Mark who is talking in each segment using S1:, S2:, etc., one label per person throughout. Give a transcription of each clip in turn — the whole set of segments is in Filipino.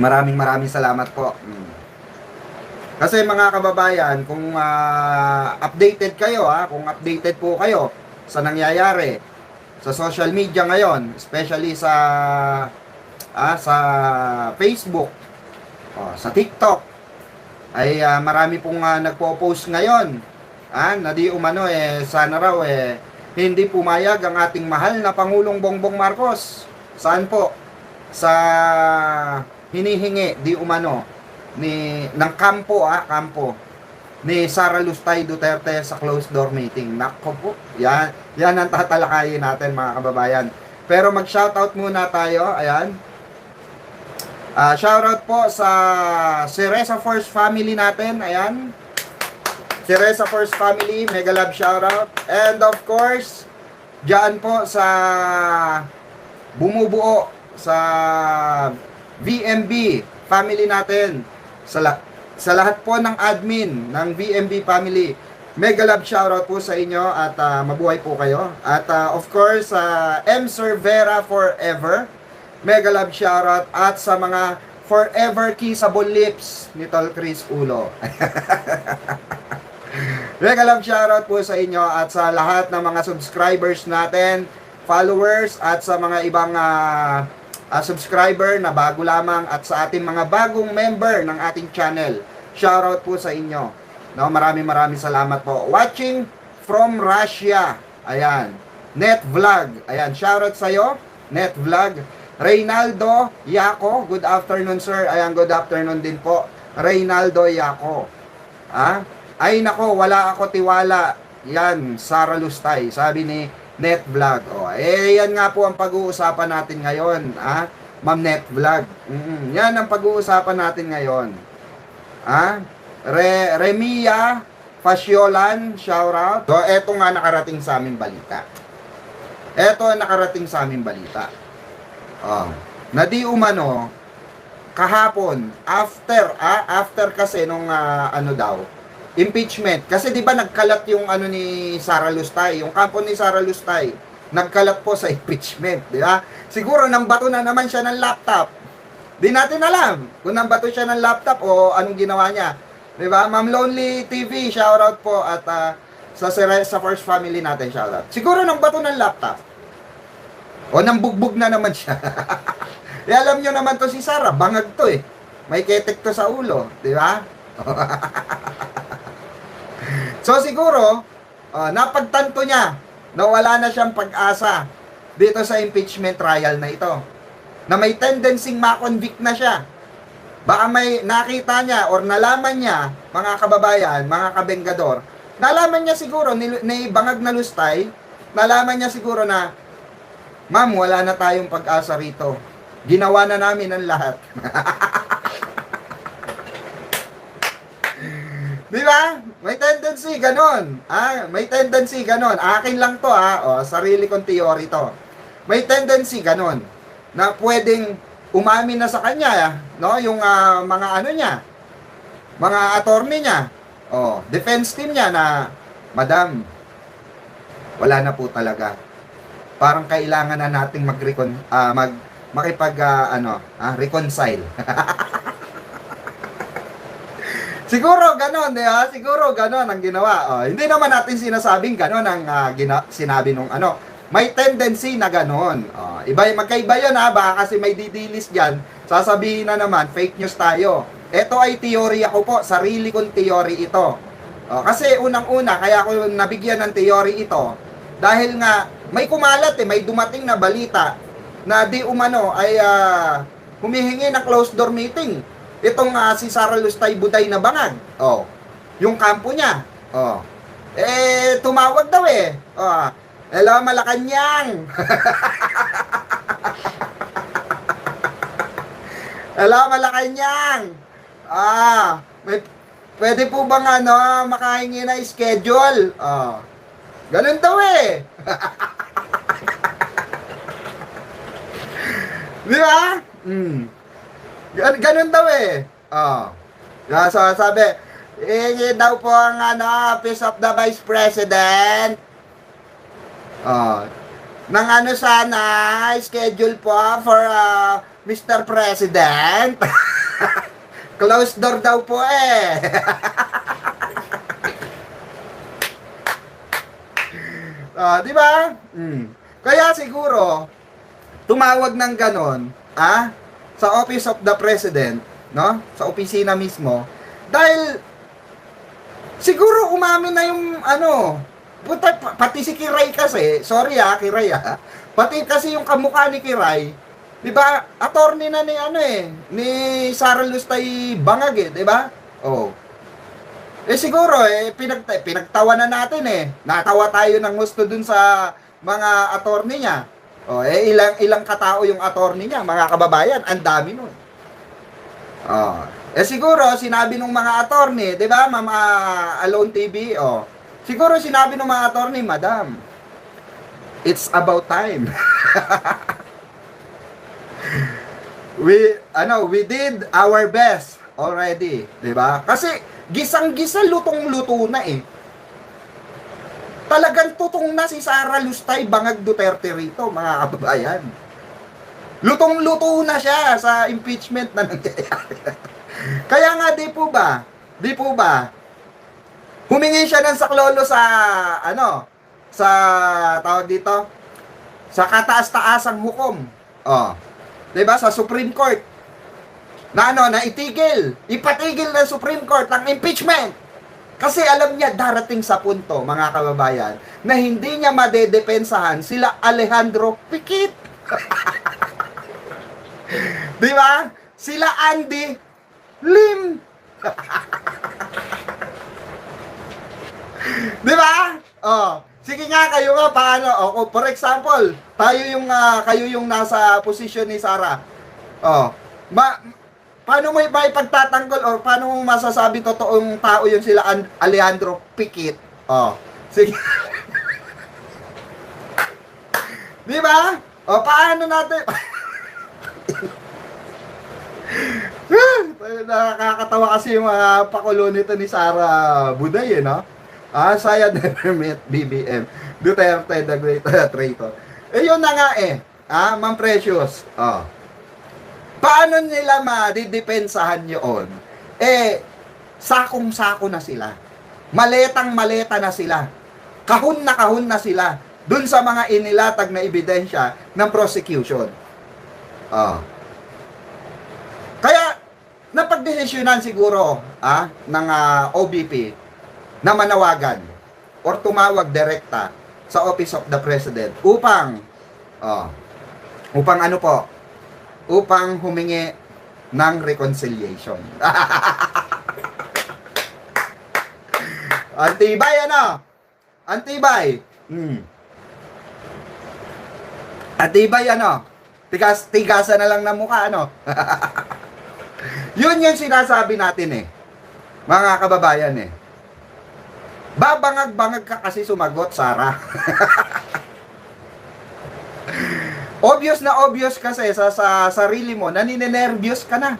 S1: Maraming salamat po. Kasi mga kababayan, kung updated kayo, kung updated po kayo sa nangyayari sa social media ngayon, especially sa Facebook, sa TikTok, ay marami pong nagpo-post ngayon, na di umano sana raw hindi pumayag ang ating mahal na Pangulong Bongbong Marcos. Saan po? Sa hinihingi di umano ng kampo ni Sara Lustay Duterte sa closed door meeting. Nako po, yan ang tatalakayin natin mga kababayan. Pero mag-shoutout muna tayo, ayan. Shoutout po sa Cereza First Family natin, ayan. Cereza First Family, mega love shoutout. And of course, dyan po sa bumubuo sa VMB family natin, sa lahat po ng admin ng VMB family, mega love shoutout po sa inyo at mabuhay po kayo. At of course, M. Cervera Forever, mega love shoutout. At sa mga forever kissable lips ni Tol Chris Ulo. Mega love shoutout po sa inyo at sa lahat ng mga subscribers natin, followers, at sa mga ibang subscriber na bago lamang at sa ating mga bagong member ng ating channel. Shoutout po sa inyo. No, maraming salamat po. Watching from Russia. Ayan. Net Vlog. Ayan, shoutout sa iyo, Net Vlog. Reynaldo Yako, good afternoon sir. Ayan, good afternoon din po. Reynaldo Yako. Ay nako, wala ako tiwala. Yan, Sara Lustay. Sabi ni Net Vlog. Yan nga po ang pag-uusapan natin ngayon, Ma'am Net Vlog. Yan ang pag-uusapan natin ngayon. Remia Fasyolan, shout out. So, eto nga nakarating sa aming balita. Na di umano, kahapon, after kasi nung impeachment. Kasi di ba nagkalat yung ni Sara Lustay, yung kampo ni Sara Lustay, nagkalat po sa impeachment, di ba? Siguro nang bato na naman siya ng laptop. Di natin alam kung nang bato siya ng laptop o anong ginawa niya. Di ba? Ma'am Lonely TV, shoutout po at sa First Family natin, shoutout. Siguro nang bato ng laptop. O nang bugbog na naman siya. Alam niyo naman to si Sara, bangag to May ketek to sa ulo, di ba? So siguro, napagtanto niya na wala na siyang pag-asa dito sa impeachment trial na ito. Na may tendency ma-convict na siya. Baka may nakita niya or nalaman niya, mga kababayan, mga kabengador, nalaman niya siguro ni Bangag na Lustay, nalaman niya siguro na, ma'am, wala na tayong pag-asa rito. Ginawa na namin ang lahat. Di ba? May tendency ganon. May tendency ganon. Akin lang to sarili kong theory to. May tendency ganon na pwedeng umamin na sa kanya, no? Yung mga niya, mga attorney niya, defense team niya na, madam, wala na po talaga. Parang kailangan na nating reconcile. Siguro ganon, siguro ganon ang ginawa. Hindi naman natin sinasabing ganon ang sinabi nung may tendency na ganon. Magkaiba yun baka kasi may didilis dyan, sasabihin na naman, fake news tayo. Ito ay theory ako po, sarili kong theory ito. Kasi unang-una, kaya ako nabigyan ng theory ito, dahil nga, may kumalat may dumating na balita, na di umano ay humihingi ng closed door meeting. Itong si Sara Lustay Buday na Bangag. Yung kampo niya. Tumawag daw hello Malacanang. Hello Malacanang. Pwede po bang makahingi na schedule? Ganun daw Di ba? Ganun daw So, sabi, daw po ang office of the Vice President. ng ano sana, schedule po for Mr. President. Closed door daw po eh. Di ba? Kaya siguro, tumawag ng ganon, sa Office of the President, no? Sa opisina mismo, dahil siguro umamin na yung puta, pati si Kiray kasi, sorry Kiray pati kasi yung kamukha ni Kiray, 'di ba? Attorney na ni Sara Lustay Bangag, 'di ba? Oh. Siguro pinagtawanan natin Natawa tayo ng gusto dun sa mga attorney niya. Oh, ilang katao yung attorney niya, mga kababayan, ang dami nun. Oh. Siguro sinabi ng mga attorney, 'di ba, Ma'am Alone TV, siguro sinabi ng mga attorney, Madam, it's about time. We did our best already, 'di ba? Kasi gisang-gisa, lutong-luto na Talagang tutong na si Sara Lustay Bangag Duterte rito, mga kababayan. Lutong-luto na siya sa impeachment na nangyayari. Kaya nga, di po ba, humingi siya ng saklolo sa, sa, tawag dito, sa kataas-taasang hukom. Diba, sa Supreme Court. Na ipatigil ng Supreme Court ang impeachment. Kasi alam niya, darating sa punto, mga kababayan, na hindi niya madedepensahan sila Alejandro Pikit. Diba? Sila Andy Lim. Di ba? Sige nga, kayo nga paano? For example, kayo yung nasa posisyon ni Sara. Paano mo maipagtatanggol or paano mo masasabi totoong tao yung sila Alejandro Pikit? Sige. Di ba? Paano natin? Nakakatawa kasi yung mga pakulo nito ni Sara Buday, no? Saya never met BBM. Duterte, the great traitor. Yun na nga Ma'am Precious. Paano nila madidepensahan yun? Sakong-sako na sila. Maletang-maleta na sila. Kahon na sila dun sa mga inilatag na ebidensya ng prosecution. Kaya, napagdesisyonan siguro ng OBP na manawagan or tumawag direkta sa Office of the President upang humingi ng reconciliation. Antibay Antibay. Antibay tigasan na lang ng mukha Yun yung sinasabi natin mga kababayan Babangag-bangag ka kasi sumagot, Sara. Obvious kasi sa sarili mo, naninenervyos ka na.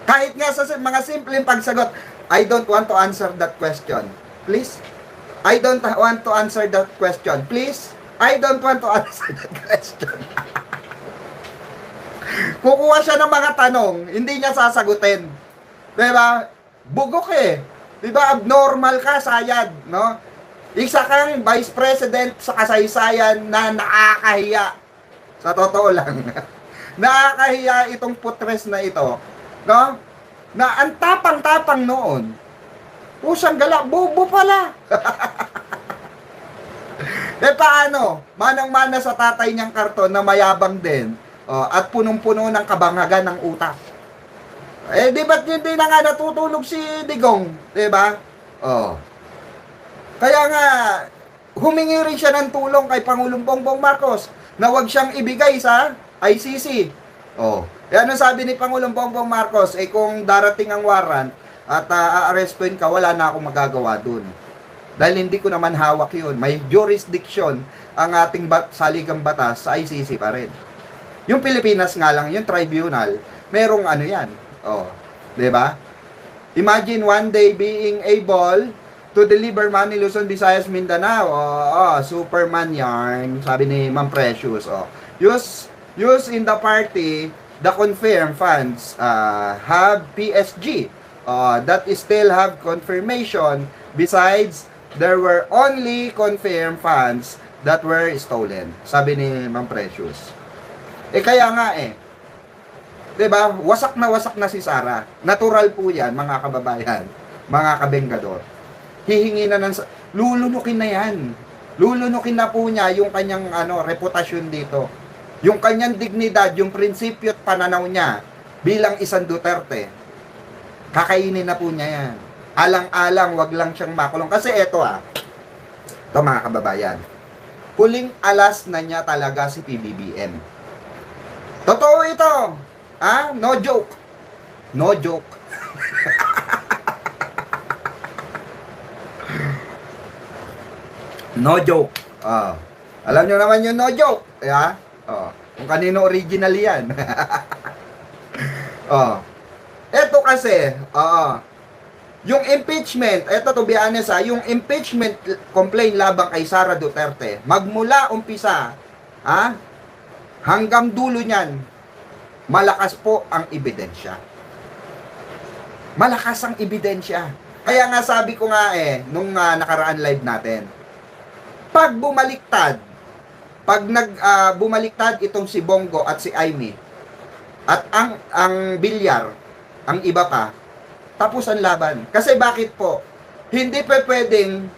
S1: Kahit nga sa mga simpleng pagsagot, I don't want to answer that question. Please? I don't want to answer that question. Please? I don't want to answer that question. Kukuha siya ng mga tanong, hindi niya sasagutin. Diba? Bugok Diba? Abnormal ka, sayad, no? Isa kang vice president sa kasaysayan na nakakahiya. Sa totoo lang. Nakakahiya itong putres na ito, no? Na ang tapang-tapang noon. Pusang gala, bobo pala. Paano? Manang-mana sa tatay niyang karton na mayabang din. At punong-puno ng kabangagan ng utak. Di ba't hindi na nga natutulog si Digong? Diba? Kaya nga, humingi rin siya ng tulong kay Pangulong Bongbong Marcos na wag siyang ibigay sa ICC. Ano sabi ni Pangulong Bongbong Marcos? Kung darating ang warrant at aarestuin ka, wala na akong magagawa dun. Dahil hindi ko naman hawak yun. May jurisdiction ang ating saligang batas sa ICC pa rin. Yung Pilipinas nga lang, yung tribunal, merong yan. Diba? Imagine one day being able to deliver money Luzon, Visayas, Mindanao. Superman yarn, sabi ni Ma'am Precious. Use in the party, the confirmed funds have PSG that still have confirmation. Besides, there were only confirmed funds that were stolen. Sabi ni Ma'am Precious. Kaya nga 'di ba? Wasak na si Sara. Natural po 'yan, mga kababayan, mga kabenggador. Hihingi na lulunukin na 'yan. Lulunukin na po niya yung kanyang reputasyon dito. Yung kanyang dignidad, yung prinsipyo at pananaw niya bilang isang Duterte. Kakainin na po niya 'yan. Alang-alang, wag lang siyang makulong kasi ito ito mga kababayan. Huling alas na niya talaga si PBBM. Totoo ito. No joke. No joke. No joke. Alam nyo naman yung no joke. Kung kanino original yan. Ito kasi, yung impeachment, ito to be honest yung impeachment complaint labang kay Sara Duterte, magmula umpisa, hanggang dulo niyan, malakas po ang ebidensya. Malakas ang ebidensya. Kaya nga sabi ko nga nung nakaraan live natin, pag bumaliktad, bumaliktad itong si Bongo at si Amy, at ang Bilyar, ang iba pa, tapos ang laban. Kasi bakit po? Hindi pa pwedeng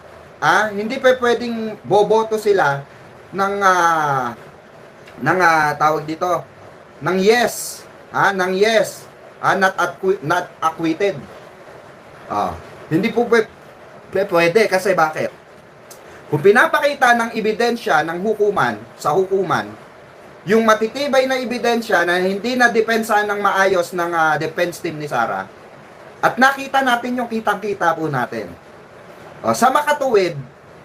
S1: boboto sila ng tawag dito, ng yes, not acquitted. Hindi po pwede kasi bakit? Kung pinapakita ng ebidensya ng sa hukuman, yung matitibay na ebidensya na hindi na depensahan ng maayos ng defense team ni Sara, at nakita natin yung kitang-kita po natin. Sa makatuwid,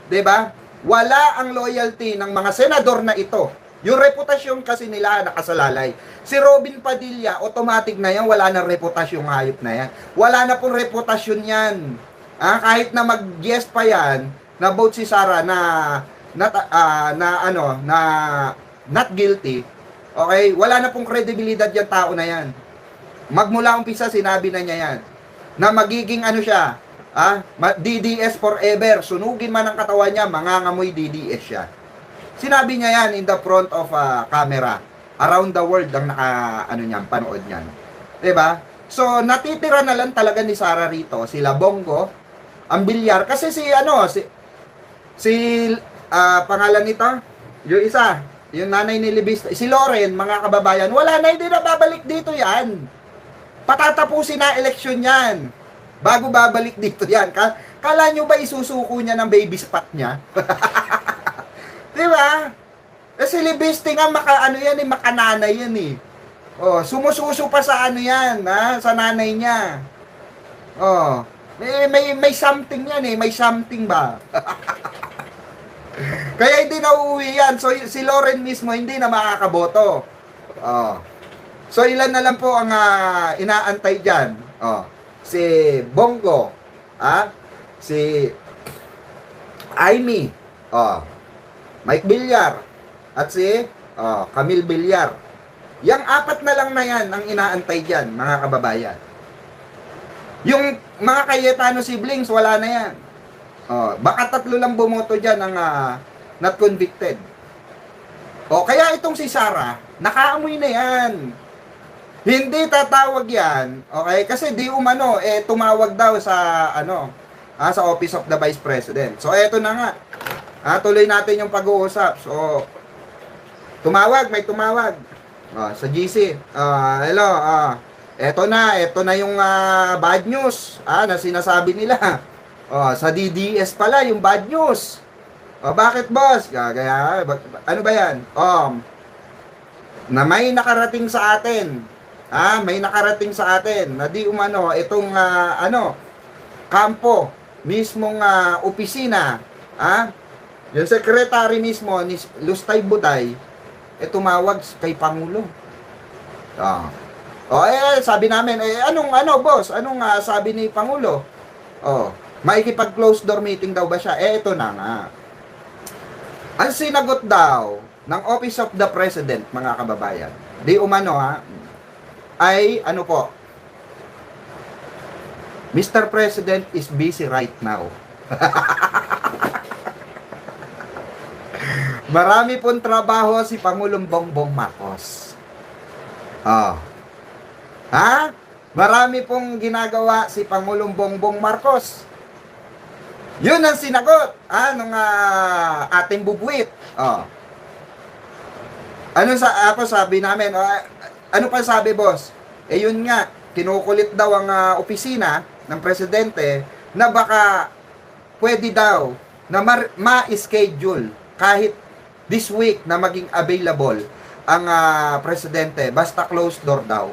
S1: 'di ba? Wala ang loyalty ng mga senador na ito. Yung reputasyon kasi nila nakasalalay. Si Robin Padilla, automatic na yan, wala na reputasyon hayop na yan. Wala na pong reputasyon yan. Kahit na mag-yes pa yan, na vote si Sara na not guilty, okay? Wala na pong kredibilidad yung tao na yan. Magmula umpisa, sinabi na niya yan. Na magiging siya, DDS forever. Sunugin man ang katawan niya, mangangamoy DDS siya. Sinabi niya yan in the front of camera. Around the world ang panood niyan. 'Di ba? So, natitira na lang talaga ni Sara rito, sila Bongo, ang Bilyar, kasi pangalan nito, yung isa, yung nanay ni Libis, si Loren, mga kababayan, wala na, hindi na babalik dito yan. Patatapusin na eleksyon yan. Bago babalik dito yan. Kala nyo ba isusuko niya ng baby spot niya? Di ba? Si Libiste nga, makananay yan eh. Sumususo pa sa yan, sa nanay niya. May something yan may something ba? Kaya hindi na uuwi yan. So, si Loren mismo hindi na makakaboto. So, ilan na lang po ang inaantay dyan. Si Bongo, si Amy, Mike Bilyar, at si Camille Bilyar. Yang apat na lang na yan ang inaantay dyan, mga kababayan. Yung mga Cayetano siblings, wala na yan. Baka 3 lang bumoto dyan ang not convicted. Kaya itong si Sara, nakaamoy na yan. Hindi tatawag yan, okay? Kasi di umano, tumawag daw sa, sa Office of the Vice President. So, eto na nga. Tuloy natin yung pag-uusap. So, may tumawag. Sa GC. Hello, eto na yung bad news na sinasabi nila. Sa DDS pala yung bad news. Bakit boss? Kaya, ano ba yan? Na may nakarating sa atin. May nakarating sa atin na di umano itong kampo, mismong opisina, yung secretary mismo ni Lustay Buday, tumawag kay Pangulo. Sabi namin, boss, anong sabi ni Pangulo? Maikipag-close door meeting daw ba siya? Eh, ito na nga. Ang sinagot daw ng Office of the President, mga kababayan, di umano ha, ay ano po, Mr. President is busy right now. Marami pong trabaho si Pangulong Bongbong Marcos. Oh. Ha? Marami pong ginagawa si Pangulong Bongbong Marcos. Yun ang sinagot ng ating bubuit. Oh. Ako sabi namin, ano pa sabi boss? Eh yun nga, kinukulit daw ang opisina ng presidente na baka pwede daw na ma-schedule kahit this week na maging available ang presidente, basta closed door daw.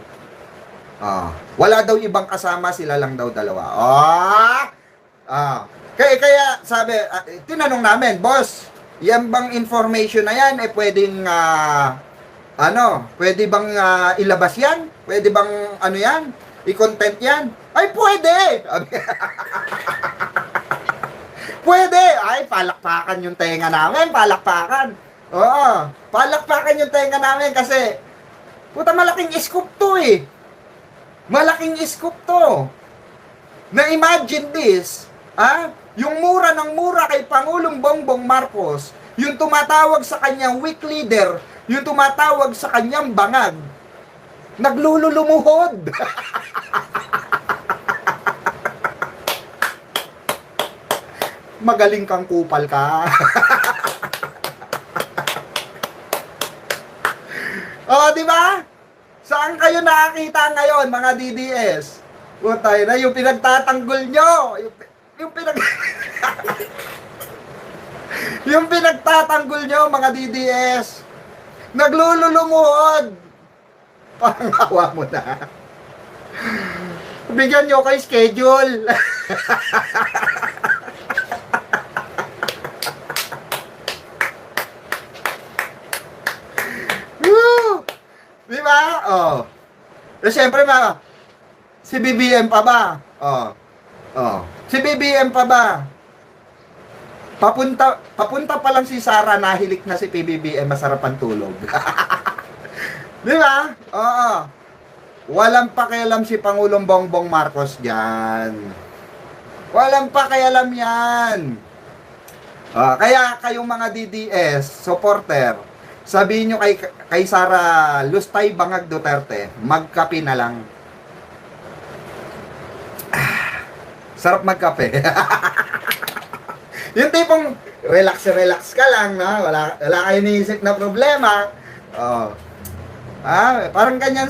S1: Wala daw ibang kasama, sila lang daw dalawa. Kaya sabi, tinanong namin, boss, yan bang information na yan, pwedeng, pwede bang ilabas yan? Pwede bang, yan? I-content yan? Ay, pwede! Pwede! Ay, palakpakan yung tenga namin, palakpakan. Oo, palakpakan yung tenga namin kasi, puta, malaking scoop to eh. Malaking scoop to. Na imagine this, yung mura ng mura kay Pangulong Bongbong Marcos, yung tumatawag sa kanyang weak leader, yung tumatawag sa kanyang bangag, naglululumuhod. Magaling kang kupal ka. Di ba? Saan kayo nakakita ngayon, mga DDS? Putay na, yung pinagtatanggol nyo, yung pinagtatanggol nyo, mga DDS, naglululumuhod. Pangawa mo na. Bigyan nyo kay schedule. Di ba? Siyempre si BBM pa ba? Si BBM pa ba? Papunta pa lang si Sara, nahilik na si PBBM, masarap ang tulog. Di ba? Walang pakialam si Pangulong Bongbong Marcos diyan. Walang pakialam yan. Kaya kayong mga DDS supporter, sabihin nyo kay Sara Lustay Bangag Duterte, magkape na lang. Sarap magkape. Yung tipong relax ka lang, no? Wala kayo iniisip na problema. Parang ganyan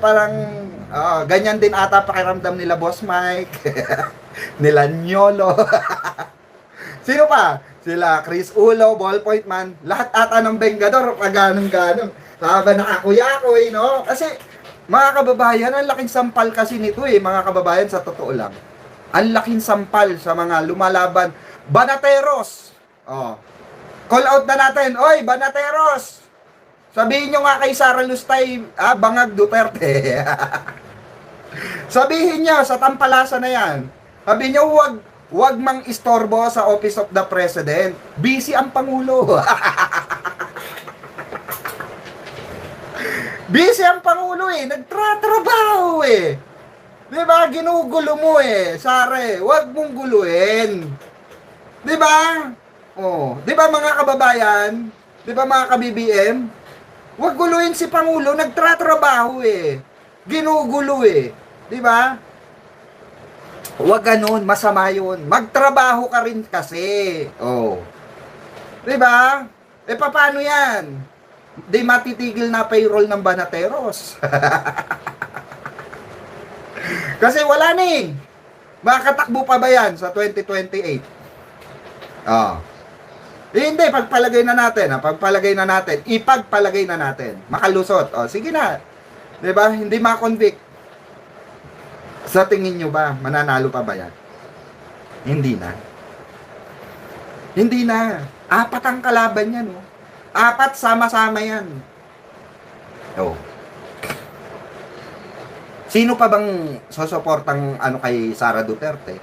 S1: parang ganyan din ata pakiramdam nila Boss Mike, nila Nyolo. Sino pa? Sila Chris Ulo, Ballpoint Man, lahat ata ng Bengador, ganong. Habang nakakuya-kuy, no? Kasi, mga kababayan, ang laking sampal kasi nito mga kababayan, sa totoo lang. Ang laking sampal sa mga lumalaban. Banateros! Call out na natin, oy, Banateros! Sabihin nyo nga kay Sara Lustay, Bangag Duterte. Sabihin nyo, sa tampalasa na yan, sabihin nyo, wag mang istorbo sa Office of the President. Busy ang Pangulo. Busy ang Pangulo nagtratrabaho Di ba? Ginugulo mo Sare, wag mong guluhin. Di ba? Di ba mga kababayan? Di ba mga ka-BBM? Wag guluhin si Pangulo, nagtratrabaho Ginugulo Di ba? Huwag ganun, masama yun. Magtrabaho ka rin kasi. Di ba? Paano yan? Di matitigil na payroll ng Banateros. Kasi wala Makatakbo pa ba yan sa 2028? Hindi, ipagpalagay na natin. Makalusot. Sige na. Di ba? Hindi ma-convict. Sa tingin nyo ba, mananalo pa ba yan? Hindi na. Hindi na. 4 ang kalaban yan. 4 sama-sama yan. Sino pa bang susuportang kay Sara Duterte?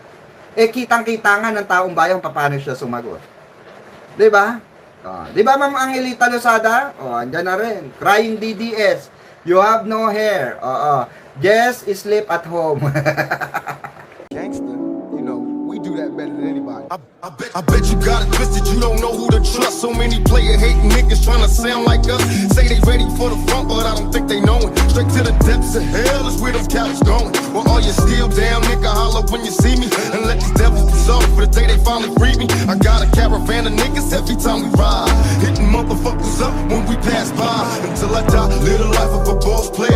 S1: Eh, kitang-kita nga ng taong bayan paano siya sumagot. 'Di ba? Oh, 'di ba Ma'am Angelita Lozada? Oh, andyan na rin. Crying DDS. You have no hair. Oo. Just sleep at home.
S2: Gangster, you know, we do that better than anybody. I bet you got it twisted, you don't know who to trust. So many player hating niggas trying to sound like us. Say they ready for the front, but I don't think they know it. Straight to the depths of hell is where them cowards going. Well, all you still down, nigga, holler when you see me. And let these devils be sorry for the day they finally free me. I got a caravan of niggas every time we ride. Hitting motherfuckers up when we pass by. Until I die, live the life of a boss player.